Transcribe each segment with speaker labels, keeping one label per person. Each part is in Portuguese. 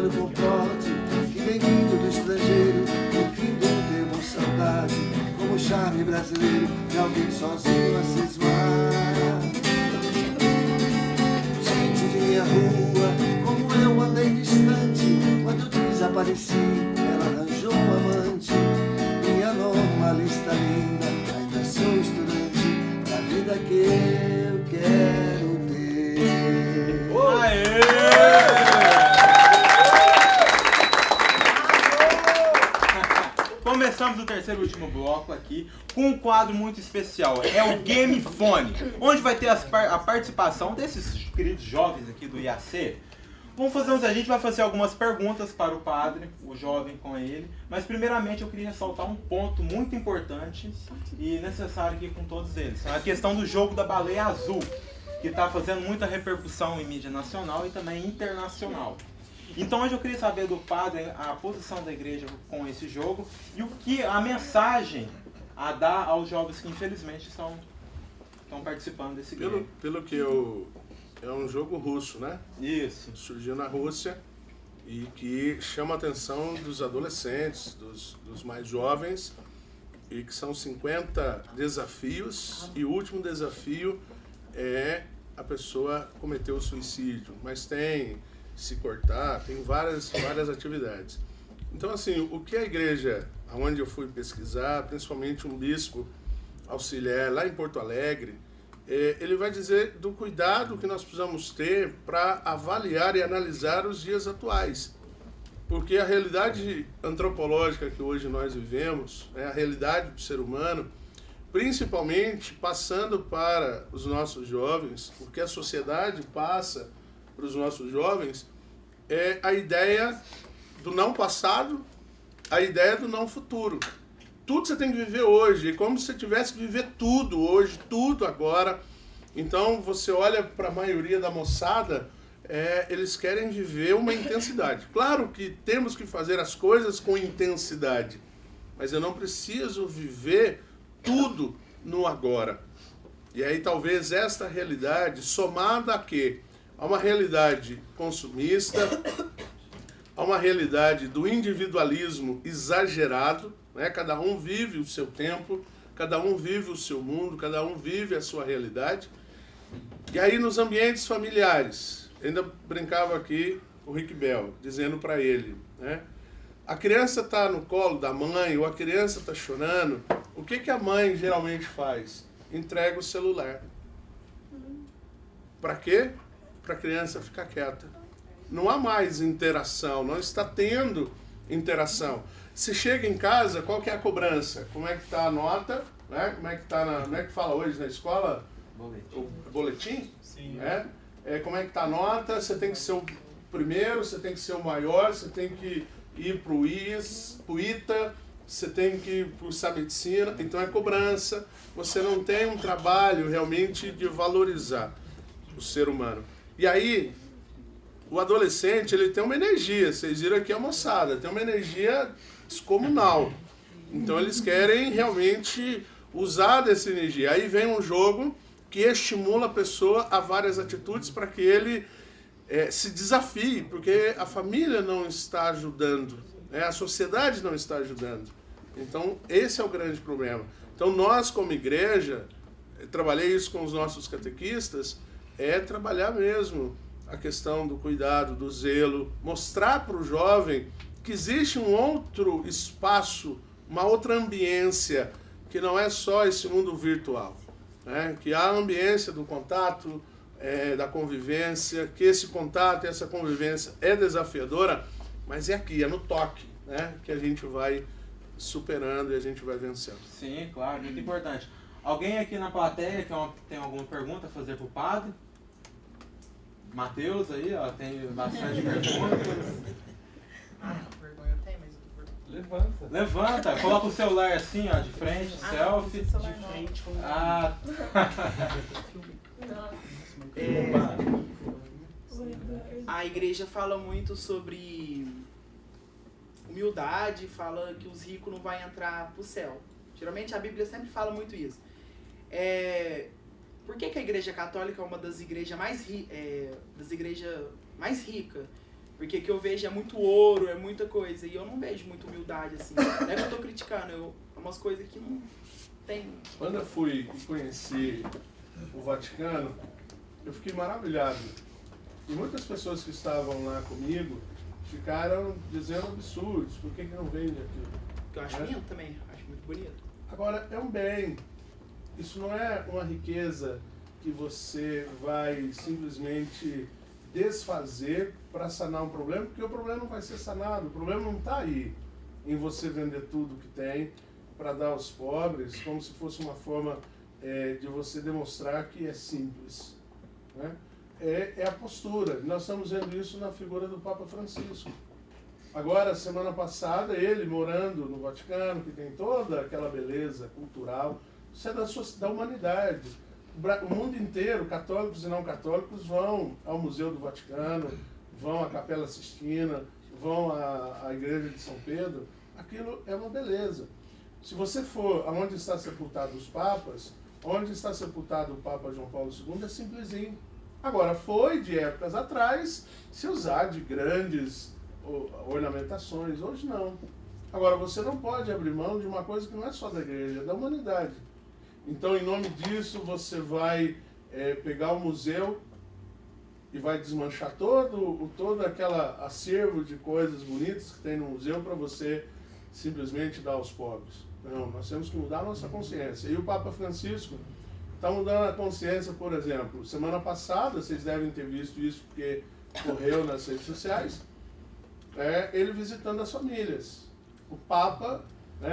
Speaker 1: brasileiro comporte, que vem vindo do estrangeiro, no fim do tempo saudade, como o charme brasileiro de alguém sozinho a cismar. Gente de minha rua, como eu andei distante, quando desapareci, ela arranjou um amante. Minha normalista linda, ainda sou estudante da vida que eu quero ter.
Speaker 2: Aê! Começamos o terceiro e último bloco aqui com um quadro muito especial, é o Game Fone, onde vai ter a participação desses queridos jovens aqui do IAC. A gente vai fazer algumas perguntas para o padre, o jovem com ele, mas primeiramente eu queria ressaltar um ponto muito importante e necessário aqui com todos eles, a questão do jogo da baleia azul, que está fazendo muita repercussão em mídia nacional e também internacional. Então hoje eu queria saber do padre a posição da igreja com esse jogo e o que a mensagem a dar aos jovens que infelizmente estão participando desse game.
Speaker 3: Pelo que é um jogo russo, né?
Speaker 2: Isso.
Speaker 3: Surgiu na Rússia e que chama a atenção dos adolescentes, dos mais jovens, e que são 50 desafios, e o último desafio é a pessoa cometer o suicídio, mas tem se cortar, tem várias atividades. Então, assim, o que a igreja, onde eu fui pesquisar, principalmente um bispo auxiliar lá em Porto Alegre, ele vai dizer do cuidado que nós precisamos ter para avaliar e analisar os dias atuais. Porque a realidade antropológica que hoje nós vivemos, a realidade do ser humano, principalmente passando para os nossos jovens, o que a sociedade passa para os nossos jovens, é a ideia do não passado, a ideia do não futuro. Tudo você tem que viver hoje, é como se você tivesse que viver tudo hoje, tudo agora. Então você olha para a maioria da moçada, eles querem viver uma intensidade. Claro que temos que fazer as coisas com intensidade, mas eu não preciso viver tudo no agora. E aí talvez esta realidade, somada a quê? A uma realidade consumista, a uma realidade do individualismo exagerado, né? Cada um vive o seu tempo, cada um vive o seu mundo, cada um vive a sua realidade. E aí nos ambientes familiares, ainda brincava aqui o Rick Bell, dizendo para ele, né? A criança está no colo da mãe ou a criança está chorando, o que a mãe geralmente faz? Entrega o celular. Para quê? Para a criança ficar quieta. Não há mais interação, não está tendo interação. Se chega em casa, qual que é a cobrança? Como é que está a nota? Né? Como é que está como é que fala hoje na escola?
Speaker 2: Boletim.
Speaker 3: O boletim?
Speaker 2: Sim.
Speaker 3: Né? Como é que está a nota? Você tem que ser o primeiro, você tem que ser o maior, você tem que ir para o ITA, você tem que cursar medicina, então é cobrança. Você não tem um trabalho realmente de valorizar o ser humano. E aí, o adolescente, ele tem uma energia, vocês viram aqui a moçada, tem uma energia descomunal. Então eles querem realmente usar dessa energia. Aí vem um jogo que estimula a pessoa a várias atitudes para que ele se desafie, porque a família não está ajudando, a sociedade não está ajudando. Então esse é o grande problema. Então nós como igreja, trabalhei isso com os nossos catequistas, trabalhar mesmo a questão do cuidado, do zelo, mostrar para o jovem que existe um outro espaço, uma outra ambiência, que não é só esse mundo virtual, né? Que há a ambiência do contato, da convivência, que esse contato e essa convivência é desafiadora, mas é aqui, é no toque, né? Que a gente vai superando e a gente vai vencendo.
Speaker 2: Sim, claro, muito importante. Alguém aqui na plateia que tem alguma pergunta a fazer para o padre? Matheus aí, ó, tem bastante perguntas.
Speaker 4: Vergonha eu tenho, mas eu tô
Speaker 2: Levanta. Levanta, coloca o celular assim, ó, de frente, selfie.
Speaker 4: de frente.
Speaker 2: Ah,
Speaker 4: A igreja fala muito sobre humildade, fala que os ricos não vão entrar pro céu. Geralmente a Bíblia sempre fala muito isso. Por que a igreja católica é uma das igrejas mais ricas? Porque o que eu vejo é muito ouro, é muita coisa. E eu não vejo muita humildade, assim. Não é que eu tô criticando, é umas coisas que não tem.
Speaker 3: Quando eu fui e conheci o Vaticano, eu fiquei maravilhado. E muitas pessoas que estavam lá comigo ficaram dizendo absurdos. Por que não vende aquilo?
Speaker 4: Que eu acho lindo também, acho muito bonito.
Speaker 3: Agora, é um bem. Isso não é uma riqueza que você vai simplesmente desfazer para sanar um problema, porque o problema não vai ser sanado. O problema não está aí em você vender tudo que tem para dar aos pobres, como se fosse uma forma de você demonstrar que é simples. Né? É a postura. Nós estamos vendo isso na figura do Papa Francisco. Agora, semana passada, ele morando no Vaticano, que tem toda aquela beleza cultural, isso é da humanidade. O mundo inteiro, católicos e não católicos, vão ao Museu do Vaticano, vão à Capela Sistina, vão à Igreja de São Pedro. Aquilo é uma beleza. Se você for aonde está sepultado os papas, onde está sepultado o Papa João Paulo II, é simplesinho. Agora, foi de épocas atrás se usar de grandes ornamentações, hoje não. Agora, você não pode abrir mão de uma coisa que não é só da igreja, é da humanidade. Então, em nome disso, você vai pegar o museu e vai desmanchar todo aquele acervo de coisas bonitas que tem no museu para você simplesmente dar aos pobres. Não, nós temos que mudar a nossa consciência. E o Papa Francisco está mudando a consciência, por exemplo. Semana passada, vocês devem ter visto isso porque correu nas redes sociais, ele visitando as famílias. O Papa,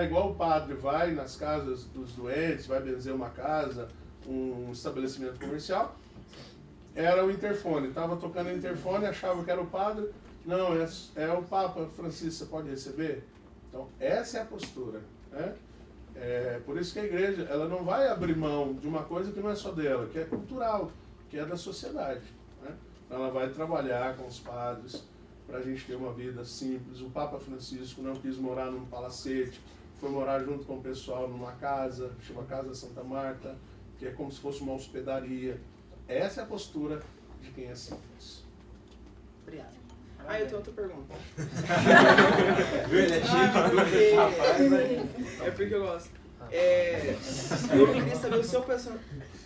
Speaker 3: igual o padre vai nas casas dos doentes, vai benzer uma casa, um estabelecimento comercial, era o interfone. Estava tocando o interfone, achava que era o padre. Não, é o Papa Francisco, você pode receber? Então, essa é a postura. Por isso que a igreja ela não vai abrir mão de uma coisa que não é só dela, que é cultural, que é da sociedade. Ela vai trabalhar com os padres para a gente ter uma vida simples. O Papa Francisco não quis morar num palacete, foi morar junto com o pessoal numa casa, chama Casa Santa Marta, que é como se fosse uma hospedaria. Essa é a postura de quem é simples.
Speaker 4: Obrigado. Eu tenho outra pergunta.
Speaker 2: Ele é cheio de dúvidas, rapaz.
Speaker 4: É porque eu gosto. Eu queria saber o seu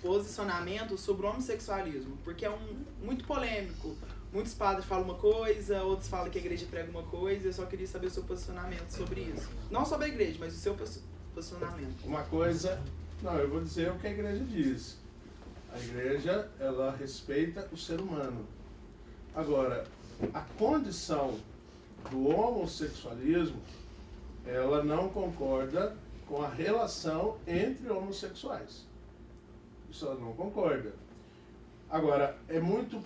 Speaker 4: posicionamento sobre o homossexualismo, porque é muito polêmico. Muitos padres falam uma coisa, outros falam que a igreja prega uma coisa. Eu só queria saber o seu posicionamento sobre isso. Não sobre a igreja, mas o seu posicionamento.
Speaker 3: Uma coisa... Não, eu vou dizer o que a igreja diz. A igreja, ela respeita o ser humano. Agora, a condição do homossexualismo, ela não concorda com a relação entre homossexuais. Isso ela não concorda. Agora, é muito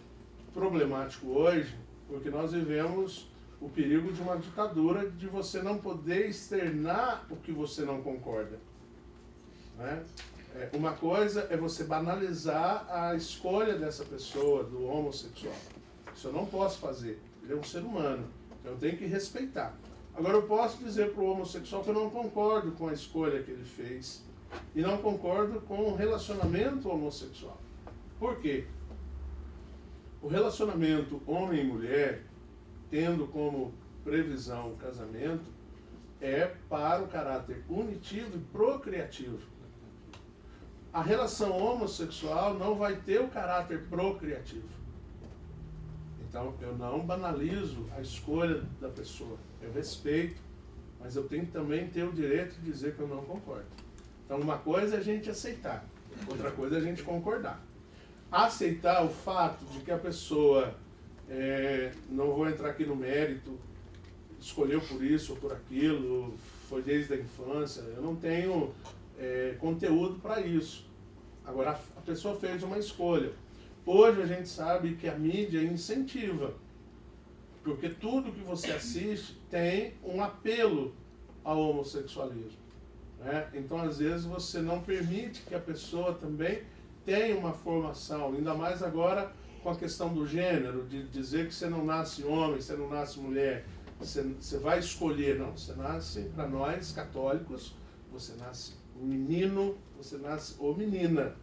Speaker 3: problemático hoje, porque nós vivemos o perigo de uma ditadura de você não poder externar o que você não concorda. Uma coisa é você banalizar a escolha dessa pessoa, do homossexual. Isso eu não posso fazer. Ele é um ser humano. Então eu tenho que respeitar. Agora eu posso dizer para o homossexual que eu não concordo com a escolha que ele fez. E não concordo com o relacionamento homossexual. Por quê? O relacionamento homem e mulher, tendo como previsão o casamento, é para o caráter unitivo e procriativo. A relação homossexual não vai ter o caráter procriativo. Então, eu não banalizo a escolha da pessoa. Eu respeito, mas eu tenho que também ter o direito de dizer que eu não concordo. Então, uma coisa é a gente aceitar, outra coisa é a gente concordar. Aceitar o fato de que a pessoa, não vou entrar aqui no mérito, escolheu por isso ou por aquilo, foi desde a infância, eu não tenho conteúdo para isso. Agora, a pessoa fez uma escolha. Hoje a gente sabe que a mídia incentiva, porque tudo que você assiste tem um apelo ao homossexualismo. Então, às vezes, você não permite que a pessoa também tenha uma formação, ainda mais agora com a questão do gênero, de dizer que você não nasce homem, você não nasce mulher, você vai escolher. Não, você nasce, para nós católicos, você nasce menino, você nasce ou menina.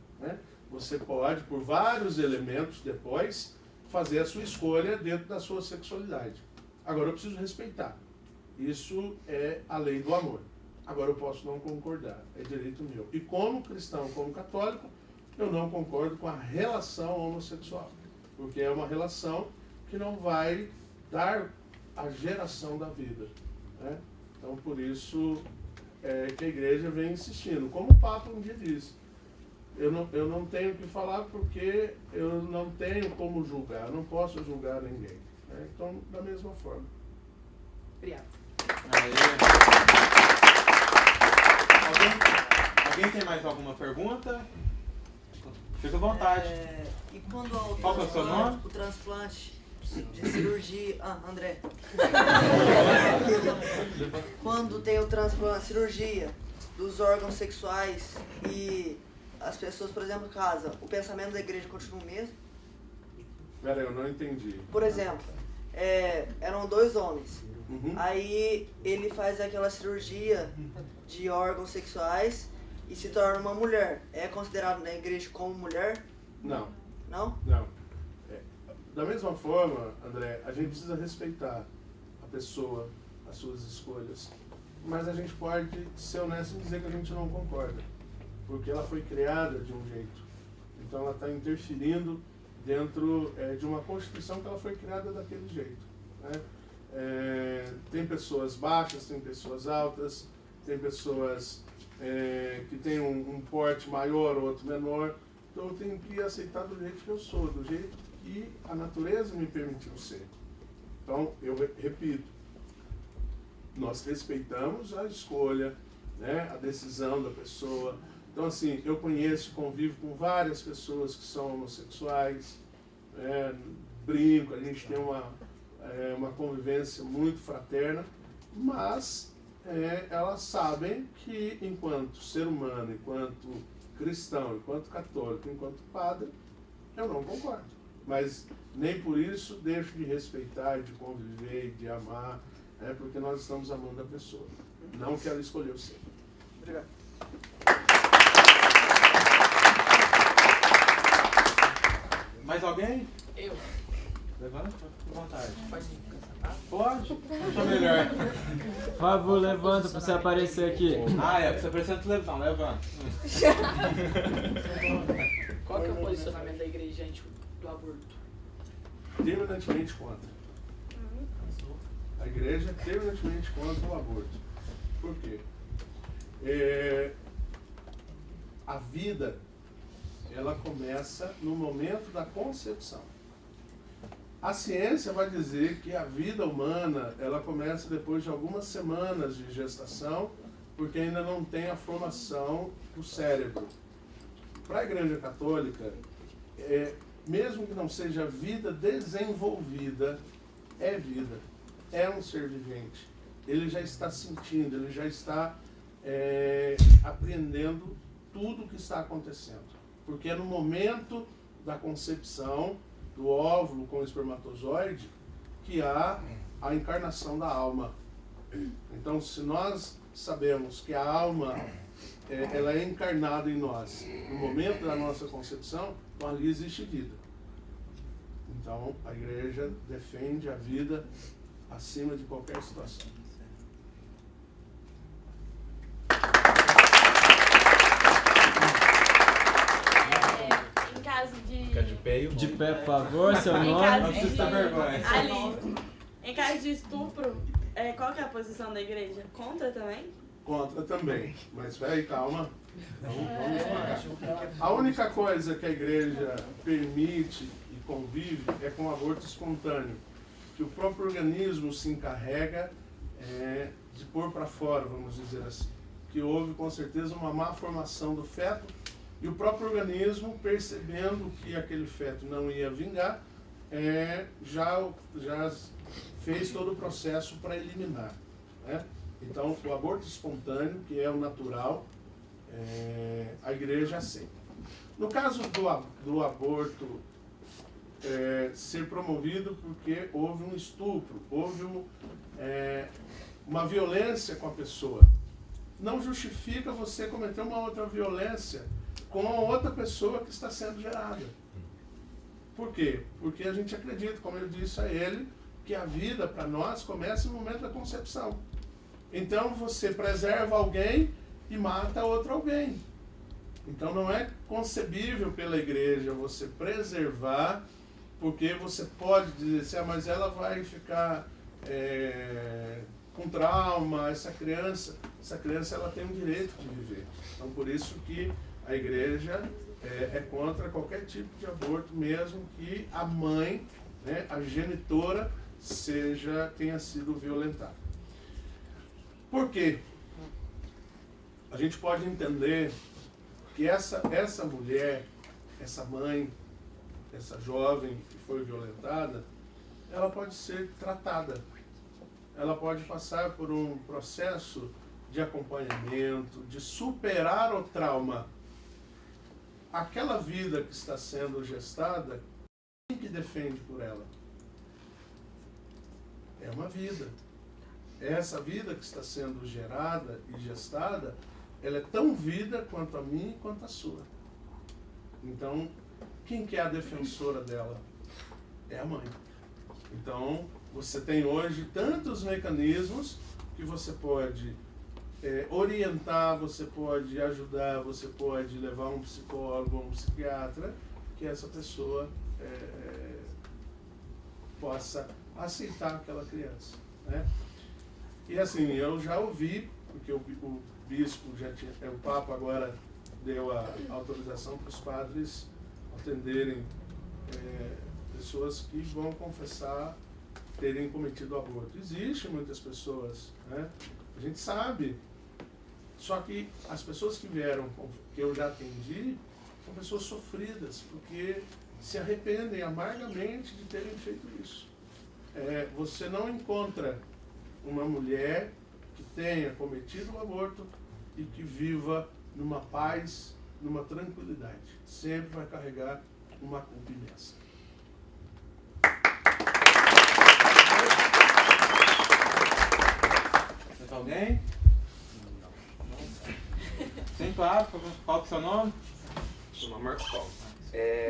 Speaker 3: Você pode, por vários elementos depois, fazer a sua escolha dentro da sua sexualidade. Agora eu preciso respeitar. Isso é a lei do amor. Agora eu posso não concordar, é direito meu. E como cristão, como católico, eu não concordo com a relação homossexual, porque é uma relação que não vai dar a geração da vida, né? Então por isso que a igreja vem insistindo. Como o Papa um dia disse, eu não tenho o que falar porque eu não tenho como julgar, eu não posso julgar ninguém, né? Então, da mesma forma.
Speaker 4: Obrigado.
Speaker 2: Alguém tem mais alguma pergunta? Fica à vontade.
Speaker 5: E quando o
Speaker 2: Qual que é o seu nome?
Speaker 5: O transplante de cirurgia... André. Quando tem o transplante, cirurgia dos órgãos sexuais e as pessoas, por exemplo, casam, o pensamento da igreja continua o mesmo?
Speaker 3: Pera, eu não entendi.
Speaker 5: Por exemplo, eram 2 homens.
Speaker 3: Uhum.
Speaker 5: Aí ele faz aquela cirurgia de órgãos sexuais e se torna uma mulher. É considerado na igreja como mulher?
Speaker 3: Não.
Speaker 5: Não?
Speaker 3: Não. Da mesma forma, André, a gente precisa respeitar a pessoa, as suas escolhas. Mas a gente pode ser honesto e dizer que a gente não concorda. Porque ela foi criada de um jeito. Então ela está interferindo dentro de uma constituição que ela foi criada daquele jeito, né? Tem pessoas baixas, tem pessoas altas, tem pessoas que têm um porte maior, outro menor. Então eu tenho que aceitar do jeito que eu sou, do jeito que a natureza me permitiu ser. Então, eu repito, nós respeitamos a escolha, né, a decisão da pessoa. Então, assim, eu conheço, convivo com várias pessoas que são homossexuais, brinco, a gente tem uma convivência muito fraterna, mas elas sabem que, enquanto ser humano, enquanto cristão, enquanto católico, enquanto padre, eu não concordo. Mas nem por isso deixo de respeitar, de conviver, de amar, porque nós estamos amando a pessoa, não que ela escolheu ser.
Speaker 5: Obrigado.
Speaker 2: Mais alguém?
Speaker 4: Eu.
Speaker 2: Levanta, fica à vontade.
Speaker 4: Pode ficar sentado?
Speaker 2: Pode? Deixa melhor.
Speaker 6: Por favor, levanta pra você aparecer aqui.
Speaker 2: Pra você aparecer na televisão, levanta.
Speaker 4: Qual que é o posicionamento da igreja diante do aborto?
Speaker 3: Terminantemente contra. A igreja é terminantemente contra o aborto. Por quê? A vida, ela começa no momento da concepção. A ciência vai dizer que a vida humana, ela começa depois de algumas semanas de gestação, porque ainda não tem a formação do cérebro. Para a Igreja Católica, mesmo que não seja vida desenvolvida, é vida, é um ser vivente. Ele já está sentindo, ele já está apreendendo tudo o que está acontecendo. Porque é no momento da concepção do óvulo com o espermatozoide que há a encarnação da alma. Então, se nós sabemos que a alma ela é encarnada em nós no momento da nossa concepção, então ali existe vida. Então, a igreja defende a vida acima de qualquer situação.
Speaker 7: Em caso de...
Speaker 2: Fica de pé,
Speaker 6: De pé, por favor, seu
Speaker 7: Em
Speaker 6: nome.
Speaker 7: caso
Speaker 2: Não precisa ter vergonha.
Speaker 7: Alice, em caso de estupro, qual que é a posição da igreja? Contra também?
Speaker 3: Contra também. Mas peraí, calma. Vamos explicar. A única coisa que a igreja permite e convive é com o aborto espontâneo, que o próprio organismo se encarrega de pôr para fora, vamos dizer assim. Que houve com certeza uma má formação do feto e o próprio organismo, percebendo que aquele feto não ia vingar, já fez todo o processo para eliminar, né? Então, o aborto espontâneo, que é o natural, a igreja aceita. No caso do aborto ser promovido porque houve um estupro, houve uma violência com a pessoa, não justifica você cometer uma outra violência com a outra pessoa que está sendo gerada. Por quê? Porque a gente acredita, como eu disse a ele, que a vida para nós começa no momento da concepção. Então você preserva alguém e mata outro alguém. Então não é concebível pela igreja você preservar, porque você pode dizer assim, mas ela vai ficar com trauma, essa criança ela tem um direito de viver. Então por isso que a igreja é contra qualquer tipo de aborto, mesmo que a mãe, né, a genitora, tenha sido violentada. Por quê? A gente pode entender que essa mulher, essa mãe, essa jovem que foi violentada, ela pode ser tratada. Ela pode passar por um processo de acompanhamento, de superar o trauma. Aquela vida que está sendo gestada, quem que defende por ela? É uma vida. Essa vida que está sendo gerada e gestada, ela é tão vida quanto a minha e quanto a sua. Então, quem que é a defensora dela? É a mãe. Então, você tem hoje tantos mecanismos que você pode orientar, você pode ajudar, você pode levar um psicólogo, um psiquiatra, que essa pessoa possa aceitar aquela criança, né? E assim, eu já ouvi, porque o bispo o Papa agora deu a autorização para os padres atenderem pessoas que vão confessar terem cometido aborto. Existem muitas pessoas, né? A gente sabe, só que as pessoas que vieram, que eu já atendi, são pessoas sofridas, porque se arrependem amargamente de terem feito isso. Você não encontra uma mulher que tenha cometido o aborto e que viva numa paz, numa tranquilidade. Sempre vai carregar uma culpa imensa.
Speaker 2: Mais alguém? Sim, claro. Qual que é o seu nome?
Speaker 8: Meu nome é Marcos Paulo.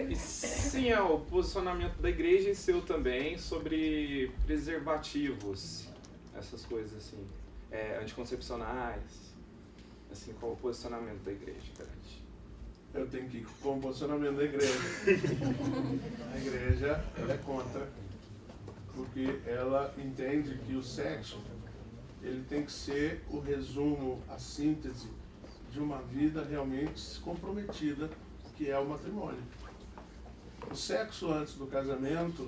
Speaker 8: E sim, é o posicionamento da igreja e seu também sobre preservativos, essas coisas assim, anticoncepcionais, assim, qual o posicionamento da igreja, perante?
Speaker 3: Eu tenho que ir com o posicionamento da igreja. A igreja ela é contra, porque ela entende que o sexo ele tem que ser o resumo, a síntese de uma vida realmente comprometida, que é o matrimônio. O sexo antes do casamento,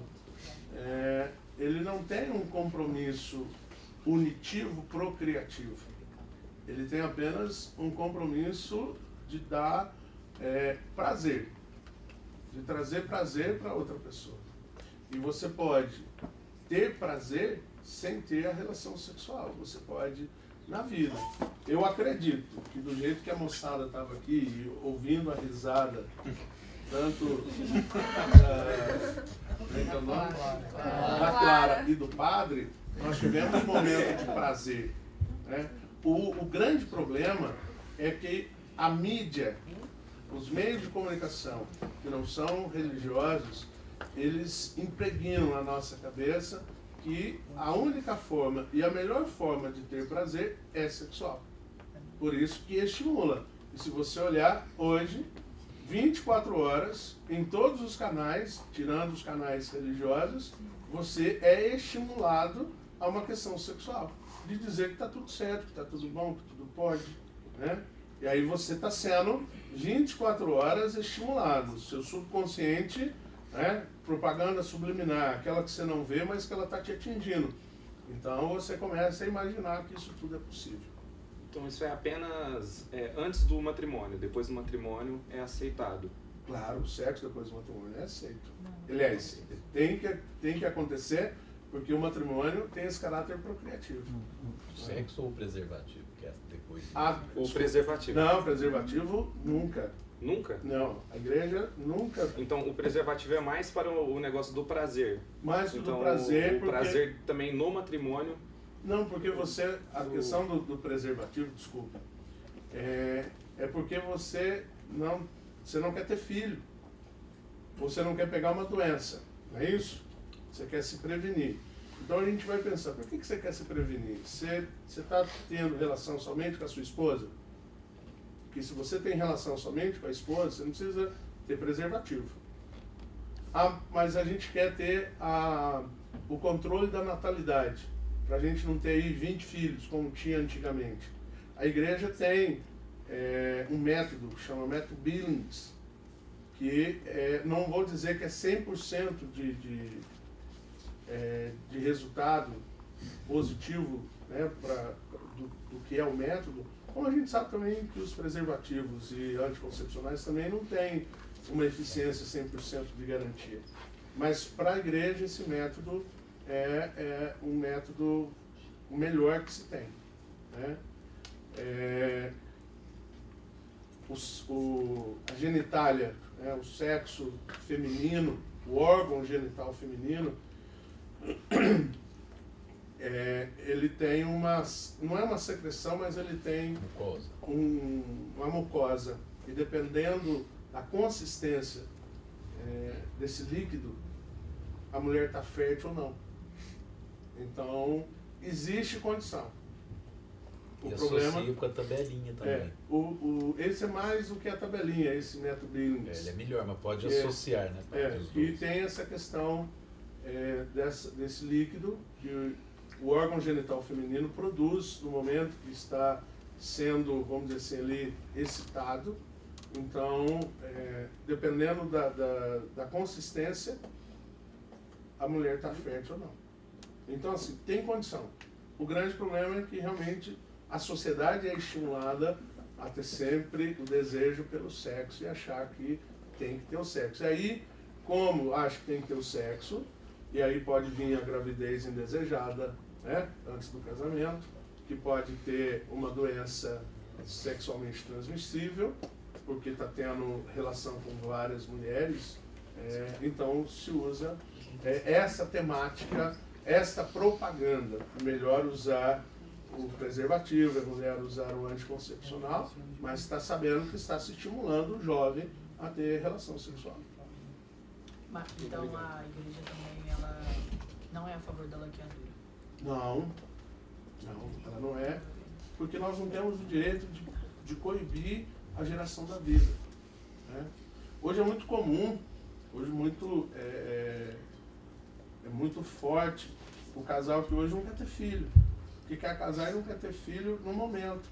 Speaker 3: ele não tem um compromisso unitivo, procriativo. Ele tem apenas um compromisso de dar prazer, de trazer prazer para outra pessoa. E você pode ter prazer sem ter a relação sexual. Você pode na vida. Eu acredito que do jeito que a moçada estava aqui, ouvindo a risada, tanto da Clara e do padre, nós tivemos um momento de prazer, né? O grande problema é que a mídia, os meios de comunicação que não são religiosos, eles impregnam na nossa cabeça que a única forma e a melhor forma de ter prazer é sexual. Por isso que estimula. E se você olhar hoje, 24 horas, em todos os canais, tirando os canais religiosos, você é estimulado a uma questão sexual. De dizer que está tudo certo, que está tudo bom, que tudo pode, né? E aí você está sendo 24 horas estimulado. Seu subconsciente, né? Propaganda subliminar, aquela que você não vê, mas que ela está te atingindo. Então você começa a imaginar que isso tudo é possível.
Speaker 8: Então isso é apenas antes do matrimônio, depois do matrimônio é aceitado?
Speaker 3: Claro, o sexo depois do matrimônio é aceito. Aliás, tem que acontecer, porque o matrimônio tem esse caráter procriativo.
Speaker 9: O sexo ou o preservativo, que é depois?
Speaker 8: O preservativo.
Speaker 3: Não, preservativo nunca.
Speaker 8: Nunca?
Speaker 3: Não, a igreja nunca.
Speaker 8: Então o preservativo é mais para o negócio do prazer.
Speaker 3: Mais
Speaker 8: então,
Speaker 3: do prazer,
Speaker 8: o prazer também no matrimônio.
Speaker 3: Não, porque você, a questão do preservativo, desculpa, é porque você não quer ter filho. você não quer pegar uma doença, não é isso? Você quer se prevenir. Então a gente vai pensar, por que você quer se prevenir? Você está tendo relação somente com a sua esposa? Porque se você tem relação somente com a esposa, você não precisa ter preservativo. Mas a gente quer ter o controle da natalidade, para a gente não ter aí 20 filhos, como tinha antigamente. A igreja tem um método, que chama método Billings, que não vou dizer que é 100% de resultado positivo, né, do que é o método, como a gente sabe também que os preservativos e anticoncepcionais também não têm uma eficiência 100% de garantia. Mas para a igreja esse método é um método o melhor que se tem, né? A genitália, né, o sexo feminino, o órgão genital feminino, ele tem não é uma secreção, mas ele tem uma mucosa. E dependendo da consistência desse líquido, a mulher está fértil ou não. Então, existe condição. O problema
Speaker 9: associa com a tabelinha também.
Speaker 3: Esse é mais do que a tabelinha, esse método Billings.
Speaker 9: Ele é melhor, mas pode associar, né?
Speaker 3: E tem essa questão desse líquido que o órgão genital feminino produz no momento que está sendo, vamos dizer assim, ali excitado. Então, dependendo da consistência, a mulher está fértil ou não. Então, assim, tem condição. O grande problema é que realmente a sociedade é estimulada a ter sempre o desejo pelo sexo e achar que tem que ter o sexo. E aí, como acha que tem que ter o sexo, e aí pode vir a gravidez indesejada, né, antes do casamento, que pode ter uma doença sexualmente transmissível, porque está tendo relação com várias mulheres, então se usa essa temática, esta propaganda. É melhor usar o preservativo, é mulher usar o anticoncepcional, mas está sabendo que está se estimulando o jovem a ter relação sexual.
Speaker 10: Então a igreja também, ela não é a favor da laqueadura?
Speaker 3: Não, ela não é, porque nós não temos o direito de coibir a geração da vida, né? Hoje é muito comum, hoje é muito forte o casal que hoje não quer ter filho, que quer casar e não quer ter filho no momento,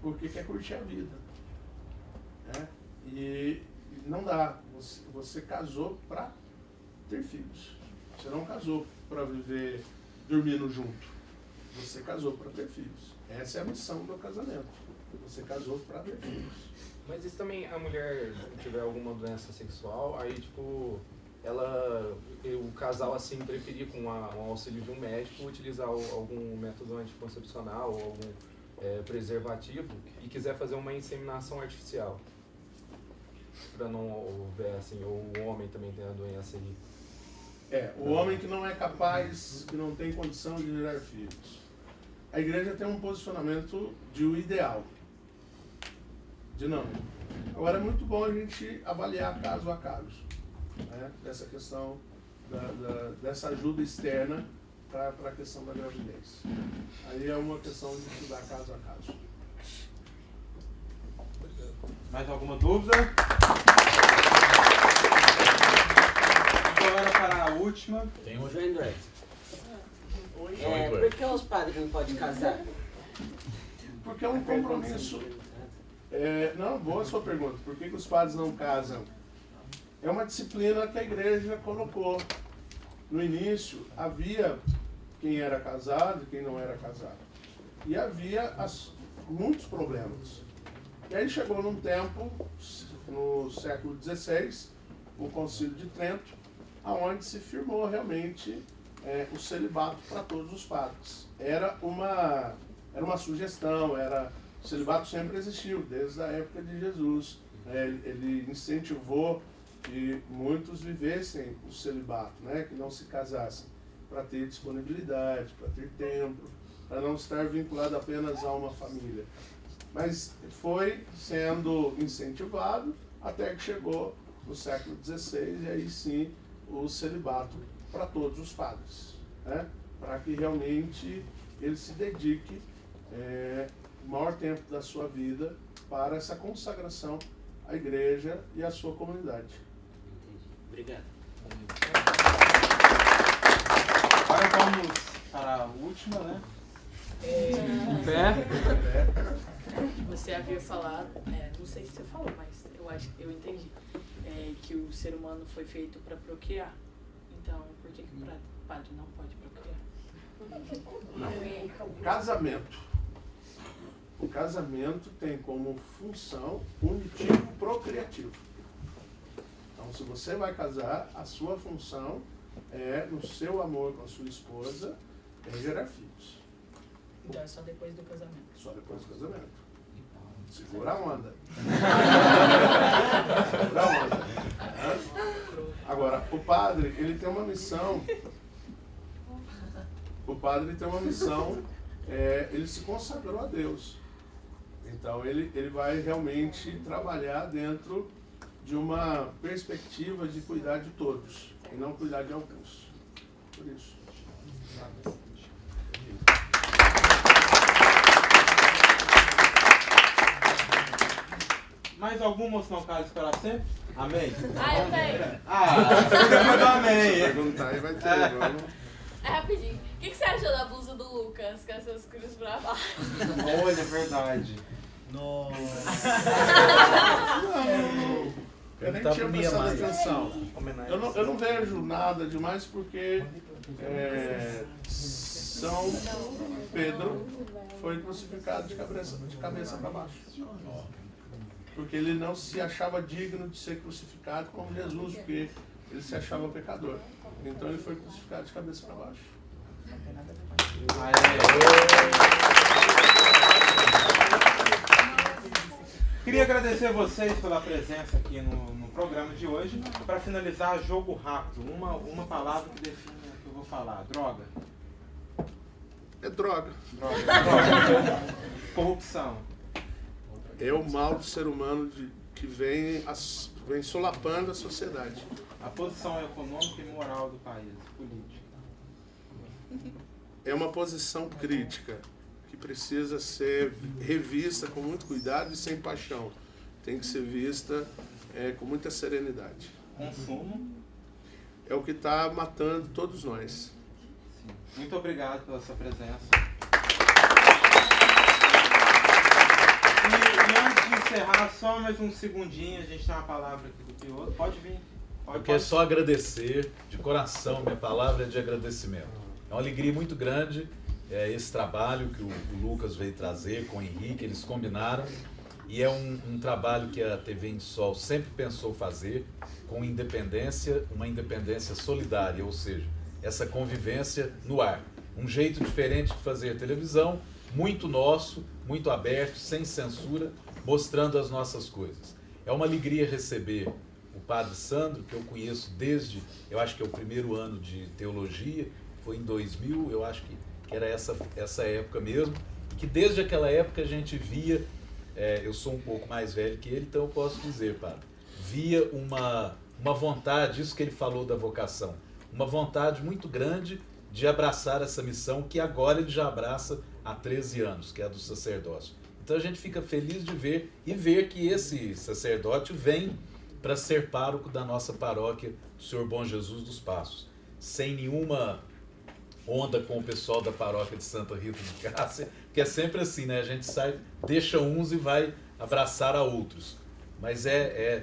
Speaker 3: porque quer curtir a vida, né? E não dá, você casou para ter filhos, você não casou para viver dormindo junto, você casou para ter filhos. Essa é a missão do casamento, você casou para ter filhos.
Speaker 8: Mas isso também, a mulher tiver alguma doença sexual, aí tipo, o casal assim preferir com o auxílio de um médico utilizar algum método anticoncepcional ou algum preservativo e quiser fazer uma inseminação artificial, para não houver assim, ou o homem também tem a doença aí.
Speaker 3: O homem que não é capaz, que não tem condição de gerar filhos. A igreja tem um posicionamento de o ideal, de não. Agora é muito bom a gente avaliar caso a caso, né, dessa questão dessa ajuda externa para a questão da gravidez. Aí é uma questão de estudar caso a caso.
Speaker 2: Mais alguma dúvida? Agora para a última.
Speaker 9: Tem um
Speaker 11: João Eduardo.
Speaker 9: Oi.
Speaker 11: Por que os padres não podem casar?
Speaker 3: Porque é um compromisso. Não, boa sua pergunta. Por que os padres não casam? É uma disciplina que a igreja colocou. No início, havia quem era casado e quem não era casado. E havia muitos problemas. E aí chegou num tempo, no século XVI, o Concílio de Trento, onde se firmou realmente o celibato para todos os padres. Era uma sugestão, o celibato sempre existiu, desde a época de Jesus. Ele incentivou que muitos vivessem o celibato, né? Que não se casassem, para ter disponibilidade, para ter tempo, para não estar vinculado apenas a uma família. Mas foi sendo incentivado até que chegou no século XVI, e aí sim o celibato para todos os padres, né? Para que realmente ele se dedique o maior tempo da sua vida para essa consagração à igreja e à sua comunidade.
Speaker 11: Obrigado.
Speaker 2: Agora vamos para a última, né?
Speaker 10: Você havia falado, não sei se você falou, mas eu acho que eu entendi, que o ser humano foi feito para procriar. Então, por que o padre não pode procriar?
Speaker 3: Não. Casamento. O casamento tem como função unitivo procriativo. Então, se você vai casar, a sua função é, no seu amor com a sua esposa, é gerar filhos.
Speaker 10: Então é só depois do casamento.
Speaker 3: Só depois do casamento. Segura a onda. Segura a onda. Agora, o padre, ele tem uma missão. O padre tem uma missão, ele se consagrou a Deus. Então, ele vai realmente trabalhar dentro de uma perspectiva de cuidar de todos, e não cuidar de alguns. Por isso.
Speaker 2: Mais algum, moço não cala esperar sempre? Amém?
Speaker 12: Ah, eu tenho.
Speaker 2: Você mandou amém.
Speaker 3: Se perguntar aí vai ter, vamos.
Speaker 12: É rapidinho. O que você achou da blusa do Lucas, com essas cruzes pra baixo?
Speaker 2: Olha, é verdade.
Speaker 9: Nossa.
Speaker 3: Eu nem tinha prestado atenção. Eu não vejo nada demais porque São Pedro foi crucificado de cabeça para baixo. Porque ele não se achava digno de ser crucificado como Jesus, porque ele se achava pecador. Então ele foi crucificado de cabeça para baixo.
Speaker 2: Queria agradecer a vocês pela presença aqui no programa de hoje. Para finalizar, jogo rápido. Uma palavra que define o que eu vou falar. Droga.
Speaker 3: É droga.
Speaker 2: Droga. Corrupção.
Speaker 3: É o mal do ser humano que vem solapando a sociedade.
Speaker 2: A posição econômica e moral do país, política.
Speaker 3: É uma posição crítica que precisa ser revista com muito cuidado e sem paixão. Tem que ser vista com muita serenidade.
Speaker 2: Consumo.
Speaker 3: É o que está matando todos nós.
Speaker 2: Sim. Muito obrigado pela sua presença. E antes de encerrar, só mais um segundinho, a gente tem uma palavra aqui do Piotr. Pode vir.
Speaker 9: Eu quero só agradecer de coração, minha palavra é de agradecimento. É uma alegria muito grande esse trabalho que o Lucas veio trazer com o Henrique, eles combinaram. E é um trabalho que a TV Insol sempre pensou fazer com independência, uma independência solidária, ou seja, essa convivência no ar. Um jeito diferente de fazer televisão, muito nosso, muito aberto, sem censura, mostrando as nossas coisas. É uma alegria receber o Padre Sandro, que eu conheço desde, eu acho que é o primeiro ano de teologia, foi em 2000, eu acho que era essa época mesmo, e que desde aquela época a gente via, eu sou um pouco mais velho que ele, então eu posso dizer, Padre, via uma vontade, isso que ele falou da vocação, uma vontade muito grande de abraçar essa missão que agora ele já abraça há 13 anos, que é a do sacerdócio. Então a gente fica feliz de ver e ver que esse sacerdote vem para ser pároco da nossa paróquia do Senhor Bom Jesus dos Passos, sem nenhuma onda com o pessoal da paróquia de Santa Rita de Cássia, que é sempre assim, né? A gente sai, deixa uns e vai abraçar a outros, mas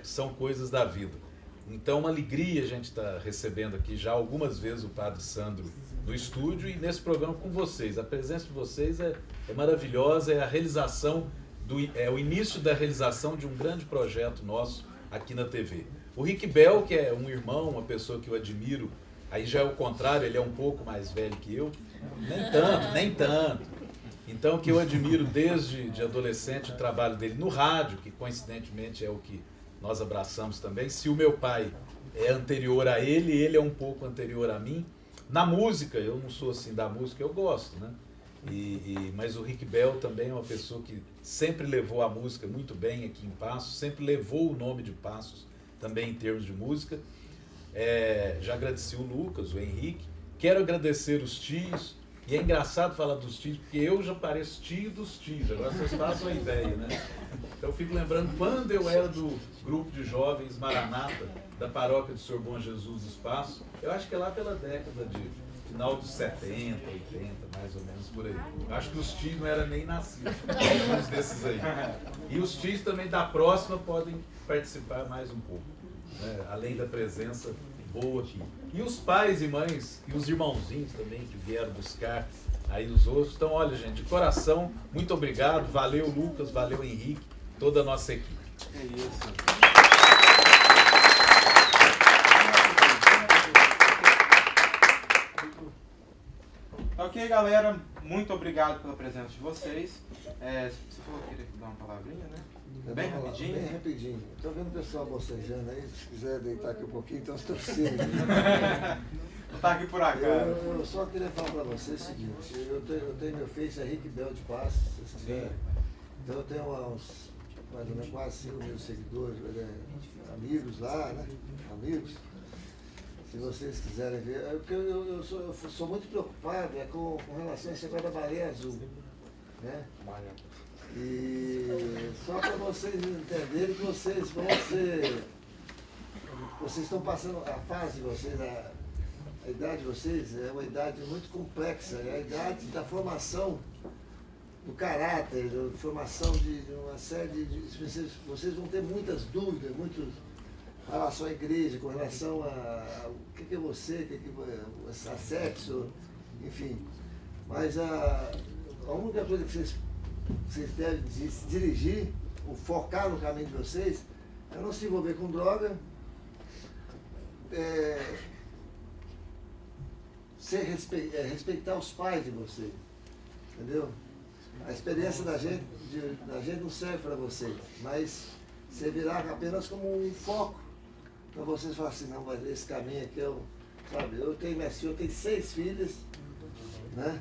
Speaker 9: são coisas da vida. Então, uma alegria a gente está recebendo aqui já algumas vezes o Padre Sandro no estúdio e nesse programa com vocês. A presença de vocês é maravilhosa, é a realização, é o início da realização de um grande projeto nosso aqui na TV. O Rick Bell, que é um irmão, uma pessoa que eu admiro, aí já é o contrário, ele é um pouco mais velho que eu, nem tanto. Então, que eu admiro desde de adolescente o trabalho dele no rádio, que coincidentemente é o que nós abraçamos também. Se o meu pai é anterior a ele, ele é um pouco anterior a mim. Na música, eu não sou assim da música, eu gosto, né? Mas o Rick Bell também é uma pessoa que sempre levou a música muito bem aqui em Passos, sempre levou o nome de Passos também em termos de música. Já agradeci o Lucas, o Henrique. Quero agradecer os tios. E é engraçado falar dos tios, porque eu já pareço tio dos tios. Agora vocês façam uma ideia, né? Então eu fico lembrando quando eu era do grupo de jovens Maranata, da paróquia de Senhor Bom Jesus do Espaço. Eu acho que é lá pela década de final dos 70, 80, mais ou menos por aí. Eu acho que os tios não eram nem nascidos, alguns desses aí. E os tios também da próxima podem participar mais um pouco, né? Além da presença boa aqui. E os pais e mães, e os irmãozinhos também que vieram buscar aí os outros. Então, olha, gente, de coração, muito obrigado. Valeu, Lucas, valeu, Henrique, toda a nossa equipe.
Speaker 2: É isso. Ok, galera, muito obrigado pela presença de vocês. Você falou que queria dar uma palavrinha, né? Bem rapidinho?
Speaker 1: Bem rapidinho. Estou vendo o pessoal bocejando aí, se quiser deitar aqui um pouquinho, então estou cedo.
Speaker 2: Não está aqui por acaso.
Speaker 1: Eu só queria falar para vocês o seguinte, eu tenho meu Face, é Henrique Bel de Passos, se vocês quiserem. Então eu tenho uns, mais ou menos, quase 5 mil seguidores, amigos lá, né? Amigos. Se vocês quiserem ver, porque eu sou muito preocupado com relação a esse negócio da baleia azul, né? E só para vocês entenderem que vocês vão ser, vocês estão passando, a fase de vocês, a idade de vocês é uma idade muito complexa, é a idade da formação do caráter, da formação de uma série de vocês vão ter muitas dúvidas, muitos com relação à igreja, com relação a o que é você, o que é a sexo, enfim. Mas a única coisa que vocês devem se dirigir, ou focar no caminho de vocês, é não se envolver com droga, respeitar os pais de vocês, entendeu? A experiência da gente não serve para vocês, mas servirá apenas como um foco para vocês falarem assim, não, mas esse caminho aqui sabe, eu tenho minhas filhas, eu tenho 6 filhas, né?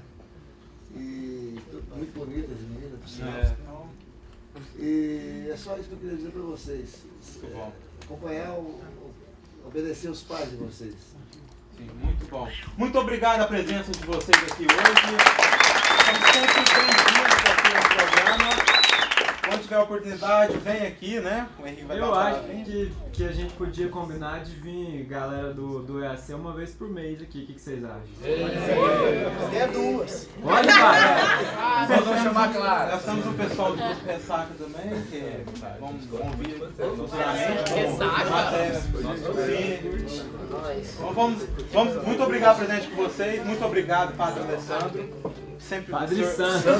Speaker 1: E muito bonitas, meninas, por sinal. E é só isso que eu queria dizer para vocês. Acompanhar, obedecer os pais de vocês.
Speaker 2: Sim, muito bom. Muito obrigado a presença de vocês aqui hoje. Estamos sempre bem-vindos aqui no programa. Quando tiver oportunidade, vem aqui, né? O Henrique vai dar
Speaker 6: Eu acho que a gente podia combinar de vir galera do EAC uma vez por mês aqui. O que vocês acham?
Speaker 5: Tem 2.
Speaker 6: Pode, pai!
Speaker 2: Nós vamos chamar, claro. Nós temos o pessoal do Ressaca também, que vão vir futuramente. Ressaca? Muito obrigado, presidente, de vocês. Muito obrigado, Padre Alessandro. Sempre
Speaker 6: Padre Sandro.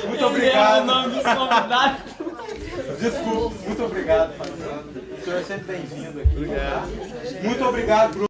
Speaker 2: Muito obrigado.
Speaker 6: O nome dos convidados.
Speaker 2: Desculpa, muito obrigado, Padre Sandro. O senhor é sempre bem-vindo aqui. Obrigado. Muito obrigado, Bruno.